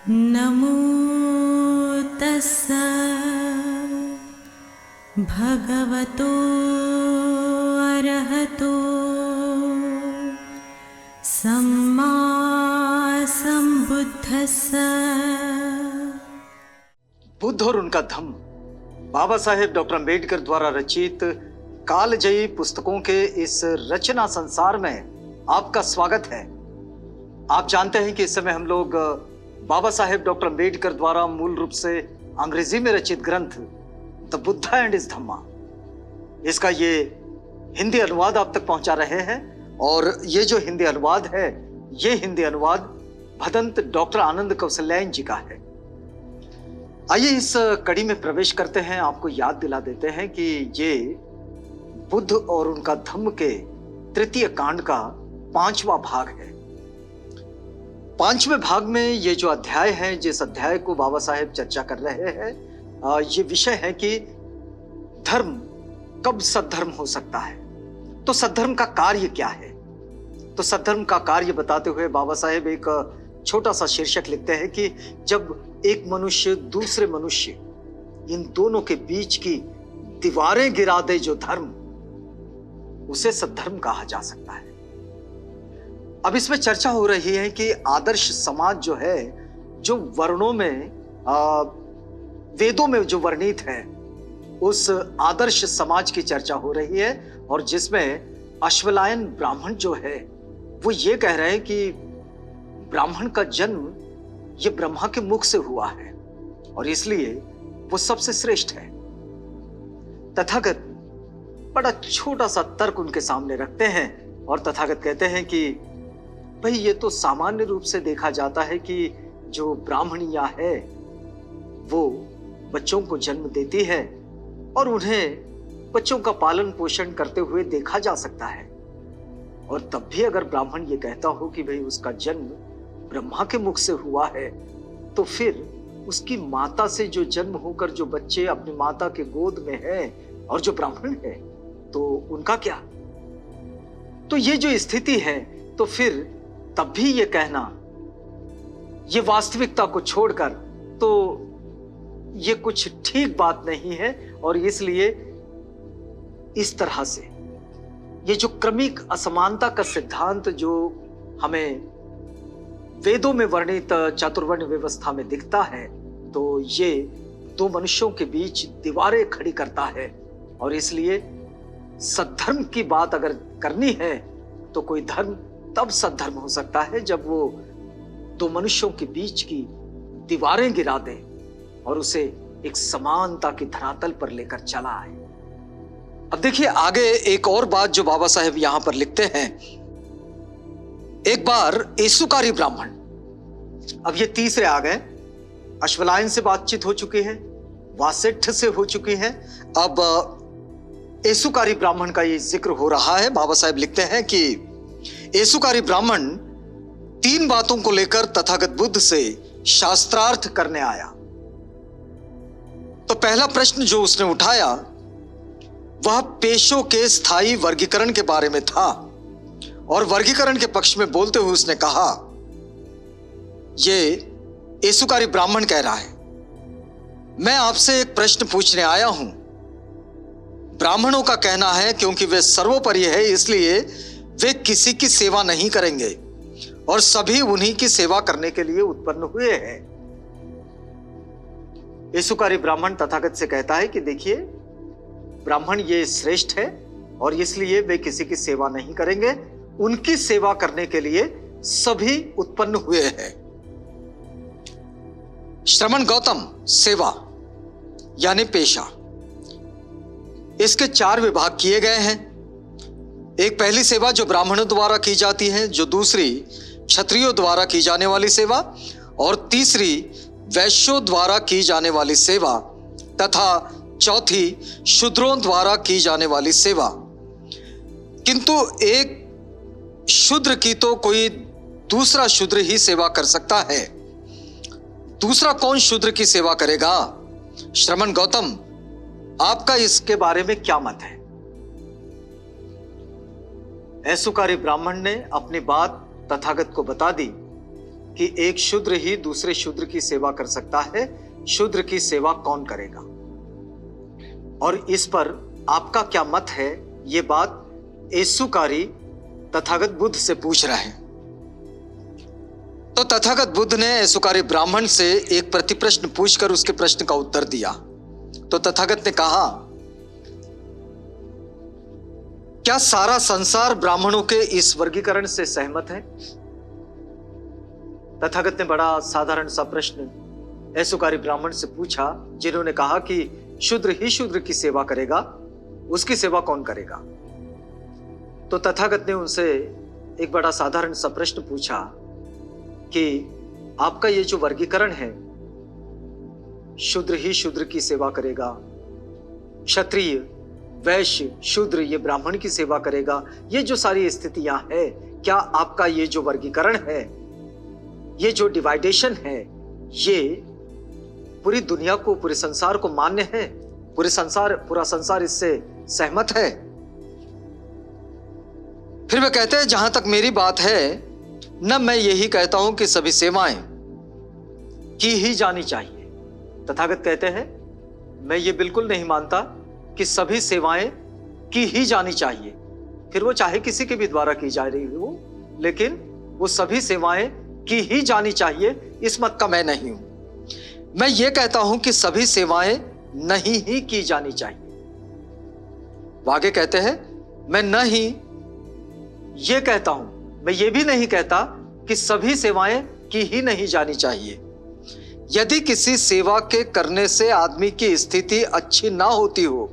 नमो तस्स भगवतो अरहतो सम्मा सम्बुद्धस्स। बुद्ध और उनका धम्म बाबा साहेब डॉक्टर अम्बेडकर द्वारा रचित कालजयी पुस्तकों के इस रचना संसार में आपका स्वागत है। आप जानते हैं कि इस समय हम लोग बाबा साहेब डॉक्टर अम्बेडकर द्वारा मूल रूप से अंग्रेजी में रचित ग्रंथ द बुद्धा एंड हिज धम्मा, इसका ये हिंदी अनुवाद आप तक पहुंचा रहे हैं। और ये जो हिंदी अनुवाद है, ये हिंदी अनुवाद भदंत डॉक्टर आनंद कौशल्यायन जी का है। आइए इस कड़ी में प्रवेश करते हैं। आपको याद दिला देते हैं कि ये बुद्ध और उनका धम्म के तृतीय कांड का 5वां भाग है। 5वें भाग में ये जो अध्याय है, जिस अध्याय को बाबा साहेब चर्चा कर रहे हैं, ये विषय है कि धर्म कब सद्धर्म हो सकता है। तो सद्धर्म का कार्य क्या है? तो सद्धर्म का कार्य बताते हुए बाबा साहेब एक छोटा सा शीर्षक लिखते हैं कि जब एक मनुष्य दूसरे मनुष्य, इन दोनों के बीच की दीवारें गिरा दे जो धर्म, उसे सद्धर्म कहा जा सकता है। अब इसमें चर्चा हो रही है कि आदर्श समाज जो है, जो वर्णों में वेदों में जो वर्णित है, उस आदर्श समाज की चर्चा हो रही है। और जिसमें अश्वलायन ब्राह्मण जो है, वो ये कह रहे हैं कि ब्राह्मण का जन्म ये ब्रह्मा के मुख से हुआ है और इसलिए वो सबसे श्रेष्ठ है। तथागत बड़ा छोटा सा तर्क उनके सामने रखते हैं और तथागत कहते हैं कि भाई, ये तो सामान्य रूप से देखा जाता है कि जो ब्राह्मणिया है वो बच्चों को जन्म देती है और उन्हें बच्चों का पालन पोषण करते हुए देखा जा सकता है। और तब भी अगर ब्राह्मण ये कहता हो कि भाई उसका जन्म ब्रह्मा के मुख से हुआ है, तो फिर उसकी माता से जो जन्म होकर जो बच्चे अपनी माता के गोद में हैं और जो ब्राह्मण है, तो उनका क्या? तो ये जो स्थिति है, तो फिर तब भी ये कहना, ये वास्तविकता को छोड़कर, तो ये कुछ ठीक बात नहीं है। और इसलिए इस तरह से ये जो क्रमिक असमानता का सिद्धांत जो हमें वेदों में वर्णित चातुर्वर्ण व्यवस्था में दिखता है, तो ये दो मनुष्यों के बीच दीवारें खड़ी करता है। और इसलिए सद्धर्म की बात अगर करनी है, तो कोई धर्म तब सद्धर्म हो सकता है जब वो दो मनुष्यों के बीच की दीवारें गिरा दे और उसे एक समानता की धरातल पर लेकर चला आए। अब देखिए आगे एक और बात जो बाबा साहेब यहां पर लिखते हैं। एक बार येसुकारी ब्राह्मण, अब ये तीसरे आ गए, अश्वलायन से बातचीत हो चुकी है, वासिष्ठ से हो चुकी है, अब येसुकारी ब्राह्मण का ये जिक्र हो रहा है। बाबा साहेब लिखते हैं कि येसुकारी ब्राह्मण 3 बातों को लेकर तथागत बुद्ध से शास्त्रार्थ करने आया। तो पहला प्रश्न जो उसने उठाया वह पेशों के स्थायी वर्गीकरण के बारे में था और वर्गीकरण के पक्ष में बोलते हुए उसने कहा, ये येसुकारी ब्राह्मण कह रहा है, मैं आपसे एक प्रश्न पूछने आया हूं। ब्राह्मणों का कहना है क्योंकि वे सर्वोपरि है, इसलिए वे किसी की सेवा नहीं करेंगे और सभी उन्हीं की सेवा करने के लिए उत्पन्न हुए हैं। येसुकारी ब्राह्मण तथागत से कहता है कि देखिए, ब्राह्मण ये श्रेष्ठ है और इसलिए वे किसी की सेवा नहीं करेंगे, उनकी सेवा करने के लिए सभी उत्पन्न हुए हैं। श्रमण गौतम सेवा यानी पेशा, इसके 4 विभाग किए गए हैं। एक पहली सेवा जो ब्राह्मणों द्वारा की जाती है, जो दूसरी क्षत्रियों द्वारा की जाने वाली सेवा और तीसरी वैश्यों द्वारा की जाने वाली सेवा तथा चौथी शूद्रों द्वारा की जाने वाली सेवा। किंतु एक शूद्र की तो कोई दूसरा शूद्र ही सेवा कर सकता है। दूसरा कौन शूद्र की सेवा करेगा? श्रमण गौतम, आपका इसके बारे में क्या मत है? येसुकारी ब्राह्मण ने अपनी बात तथागत को बता दी कि एक शूद्र ही दूसरे शूद्र की सेवा कर सकता है, शूद्र की सेवा कौन करेगा? और इस पर आपका क्या मत है? ये बात येसुकारी तथागत बुद्ध से पूछ रहे हैं। तो तथागत बुद्ध ने येसुकारी ब्राह्मण से एक प्रतिप्रश्न पूछकर उसके प्रश्न का उत्तर दिया। तो तथागत ने कहा, क्या सारा संसार ब्राह्मणों के इस वर्गीकरण से सहमत है? तथागत ने बड़ा साधारण सा प्रश्न येसुकारी ब्राह्मण से पूछा, जिन्होंने कहा कि शूद्र ही शूद्र की सेवा करेगा, उसकी सेवा कौन करेगा? तो तथागत ने उनसे एक बड़ा साधारण सा प्रश्न पूछा कि आपका ये जो वर्गीकरण है, शूद्र ही शूद्र की सेवा करेगा, क्षत्रिय, वैश्य, शूद्र ये ब्राह्मण की सेवा करेगा, ये जो सारी स्थितियां है, क्या आपका ये जो वर्गीकरण है, ये जो डिवाइडेशन है, ये पूरी दुनिया को, पूरे संसार को मान्य है? पूरा संसार इससे सहमत है? फिर वे कहते हैं, जहां तक मेरी बात है, न मैं यही कहता हूं कि सभी सेवाएं की ही जानी चाहिए। तथागत कहते हैं, मैं ये बिल्कुल नहीं मानता कि सभी सेवाएं की ही जानी चाहिए, फिर वो चाहे किसी के भी द्वारा की जा रही हो, लेकिन वो सभी सेवाएं की ही जानी चाहिए, इस मत का मैं नहीं हूं। मैं ये कहता हूं कि सभी सेवाएं नहीं ही की जानी चाहिए। वो आगे कहते हैं, मैं न ही ये कहता हूं, मैं ये भी नहीं कहता कि सभी सेवाएं की ही नहीं जानी चाहिए। यदि किसी सेवा के करने से आदमी की स्थिति अच्छी ना होती हो,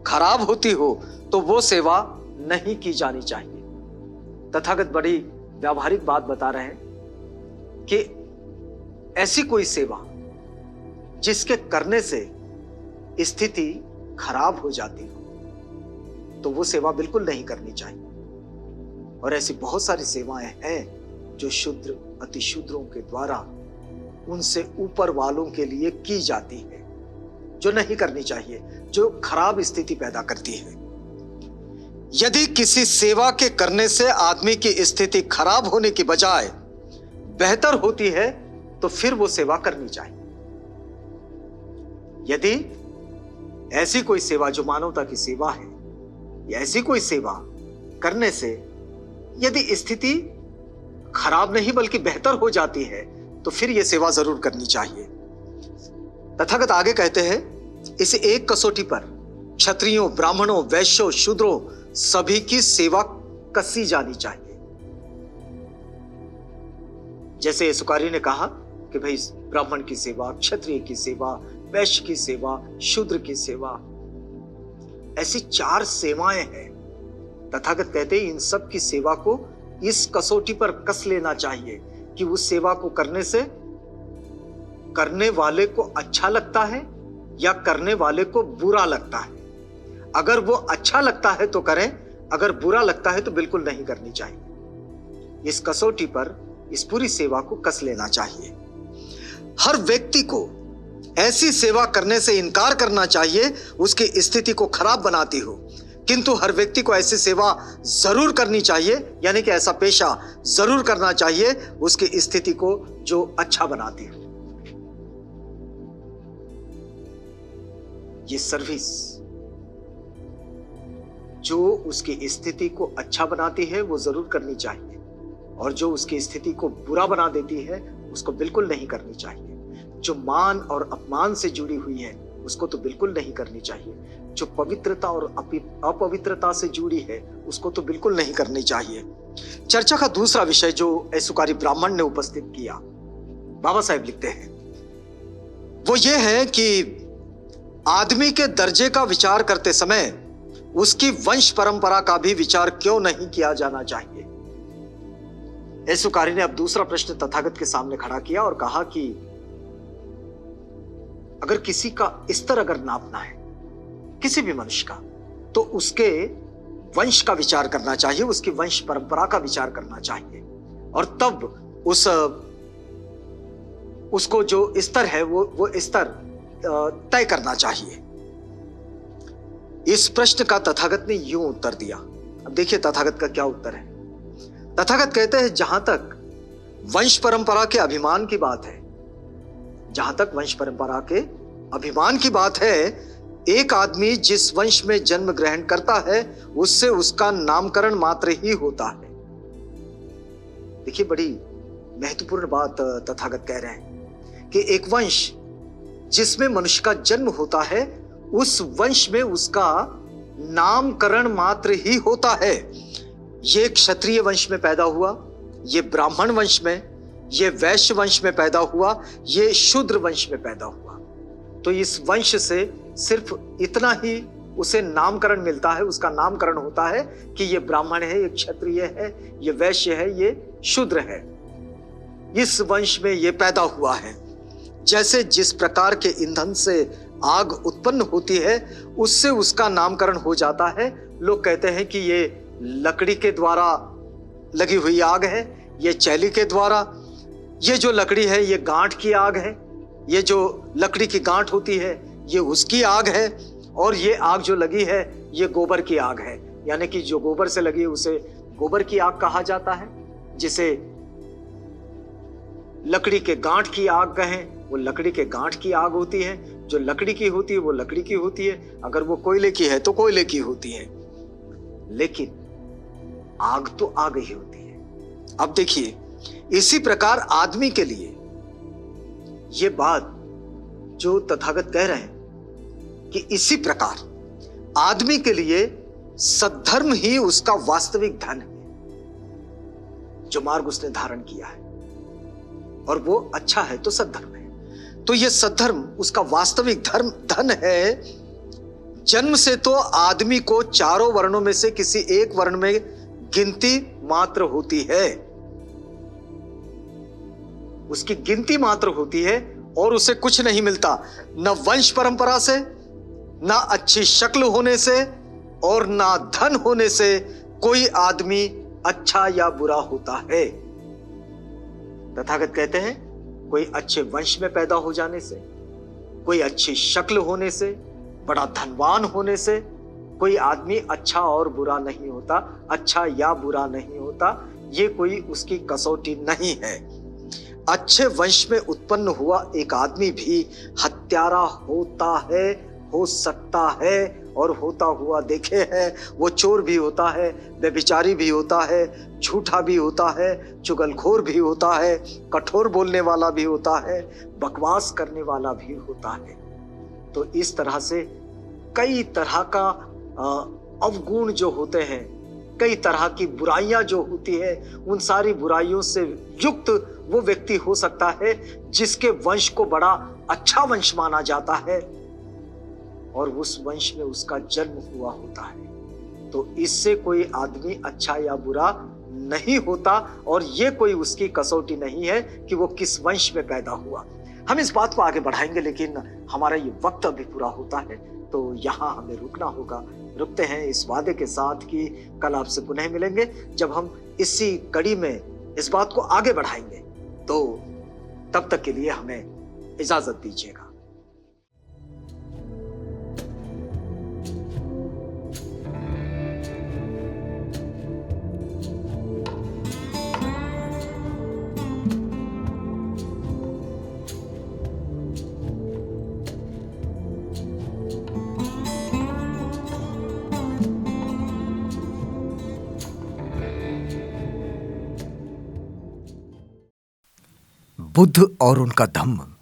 खराब होती हो, तो वो सेवा नहीं की जानी चाहिए। तथागत बड़ी व्यावहारिक बात बता रहे हैं कि ऐसी कोई सेवा जिसके करने से स्थिति खराब हो जाती हो, तो वो सेवा बिल्कुल नहीं करनी चाहिए। और ऐसी बहुत सारी सेवाएं हैं जो शूद्र अतिशूद्रों के द्वारा उनसे ऊपर वालों के लिए की जाती है, जो नहीं करनी चाहिए, जो खराब स्थिति पैदा करती है। यदि किसी सेवा के करने से आदमी की स्थिति खराब होने की बजाय बेहतर होती है, तो फिर वो सेवा करनी चाहिए। यदि ऐसी कोई सेवा जो मानवता की सेवा है, या ऐसी कोई सेवा करने से यदि स्थिति खराब नहीं बल्कि बेहतर हो जाती है, तो फिर यह सेवा जरूर करनी चाहिए। तथागत आगे कहते हैं, इस एक कसौटी पर क्षत्रियों, ब्राह्मणों, वैश्यों, शूद्रों सभी की सेवा कसी जानी चाहिए। जैसे येसुकारी ने कहा कि भाई ब्राह्मण की सेवा, क्षत्रिय की सेवा, वैश्य की सेवा, शूद्र की सेवा, ऐसी 4 सेवाएं हैं। तथागत कहते हैं, इन सब की सेवा को इस कसौटी पर कस लेना चाहिए कि उस सेवा को करने से करने वाले को अच्छा लगता है या करने वाले को बुरा लगता है। अगर वो अच्छा लगता है तो करें, अगर बुरा लगता है तो बिल्कुल नहीं करनी चाहिए। इस कसौटी पर इस पूरी सेवा को कस लेना चाहिए। हर व्यक्ति को ऐसी सेवा करने से इनकार करना चाहिए उसकी स्थिति को खराब बनाती हो, किंतु हर व्यक्ति को ऐसी सेवा जरूर करनी चाहिए, यानी कि ऐसा पेशा जरूर करना चाहिए उसकी स्थिति को जो अच्छा बनाती हो। ये सर्विस जो उसकी स्थिति को अच्छा बनाती है वो जरूर करनी चाहिए, और जो उसकी स्थिति को बुरा बना देती है उसको बिल्कुल नहीं करनी चाहिए। जो मान और अपमान से जुड़ी हुई है उसको तो बिल्कुल नहीं करनी चाहिए। जो पवित्रता और अपवित्रता से जुड़ी है उसको तो बिल्कुल नहीं करनी चाहिए। चर्चा का दूसरा विषय जो येसुकारी ब्राह्मण ने उपस्थित किया, बाबा साहेब लिखते हैं, वो ये है कि आदमी के दर्जे का विचार करते समय उसकी वंश परंपरा का भी विचार क्यों नहीं किया जाना चाहिए। येसुकारी ने अब दूसरा प्रश्न तथागत के सामने खड़ा किया और कहा कि अगर किसी का स्तर अगर नापना है किसी भी मनुष्य का, तो उसके वंश का विचार करना चाहिए, उसकी वंश परंपरा का विचार करना चाहिए, और तब उसको जो स्तर है वो स्तर तय करना चाहिए। इस प्रश्न का तथागत ने यूं उत्तर दिया। अब देखिए तथागत का क्या उत्तर है। तथागत कहते हैं, जहां तक वंश परंपरा के अभिमान की बात है, जहां तक वंश परंपरा के अभिमान की बात है, एक आदमी जिस वंश में जन्म ग्रहण करता है उससे उसका नामकरण मात्र ही होता है। देखिए, बड़ी महत्वपूर्ण बात तथागत कह रहे हैं कि एक वंश जिसमें मनुष्य का जन्म होता है, उस वंश में उसका नामकरण मात्र ही होता है। ये क्षत्रिय वंश में पैदा हुआ, ये ब्राह्मण वंश में, ये वैश्य वंश में पैदा हुआ, ये शूद्र वंश में पैदा हुआ, तो इस वंश से सिर्फ इतना ही उसे नामकरण मिलता है, उसका नामकरण होता है कि ये ब्राह्मण है, ये क्षत्रिय है, ये वैश्य है, ये शूद्र है। इस वंश में ये पैदा हुआ है। जैसे जिस प्रकार के ईंधन से आग उत्पन्न होती है, उससे उसका नामकरण हो जाता है। लोग कहते हैं कि ये लकड़ी के द्वारा लगी हुई आग है, ये चैली के द्वारा, ये जो लकड़ी है ये गांठ की आग है, ये जो लकड़ी की गांठ होती है ये उसकी आग है, और ये आग जो लगी है ये गोबर की आग है। यानी कि जो गोबर से लगी है उसे गोबर की आग कहा जाता है। जिसे लकड़ी के गांठ की आग कहें, वो लकड़ी के गांठ की आग होती है। जो लकड़ी की होती है वो लकड़ी की होती है, अगर वो कोयले की है तो कोयले की होती है, लेकिन आग तो आग ही होती है। अब देखिए, इसी प्रकार आदमी के लिए ये बात जो तथागत कह रहे हैं कि इसी प्रकार आदमी के लिए सद्धर्म ही उसका वास्तविक धन है, जो मार्ग उसने धारण किया है, और वो अच्छा है तो सद्धर्म है। तो ये सद्धर्म उसका वास्तविक धन है। जन्म से तो आदमी को चारों वर्णों में से किसी एक वर्ण में गिनती मात्र होती है, उसकी गिनती मात्र होती है, और उसे कुछ नहीं मिलता, न वंश परंपरा से, ना अच्छी शक्ल होने से, और ना धन होने से कोई आदमी अच्छा या बुरा होता है। तथागत कहते हैं कोई अच्छे वंश में पैदा हो जाने से, कोई अच्छी शक्ल होने से, बड़ा धनवान होने से कोई आदमी अच्छा और बुरा नहीं होता, अच्छा या बुरा नहीं होता। ये कोई उसकी कसौटी नहीं है। अच्छे वंश में उत्पन्न हुआ एक आदमी भी हत्यारा होता है, हो सकता है, और होता हुआ देखे हैं। वो चोर भी होता है, व्यभिचारी भी होता है, झूठा भी होता है, चुगलखोर भी होता है, कठोर बोलने वाला भी होता है, बकवास करने वाला भी होता है। तो इस तरह से कई तरह का अवगुण जो होते हैं, कई तरह की बुराइयां जो होती है, उन सारी बुराइयों से युक्त वो व्यक्ति हो सकता है जिसके वंश को बड़ा अच्छा वंश माना जाता है, और उस वंश में उसका जन्म हुआ होता है। तो इससे कोई आदमी अच्छा या बुरा नहीं होता, और ये कोई उसकी कसौटी नहीं है कि वो किस वंश में पैदा हुआ। हम इस बात को आगे बढ़ाएंगे, लेकिन हमारा ये वक्त अभी पूरा होता है, तो यहाँ हमें रुकना होगा। रुकते हैं इस वादे के साथ कि कल आपसे पुनः मिलेंगे, जब हम इसी कड़ी में इस बात को आगे बढ़ाएंगे। तो तब तक के लिए हमें इजाजत दीजिएगा। बुद्ध और उनका धम्म।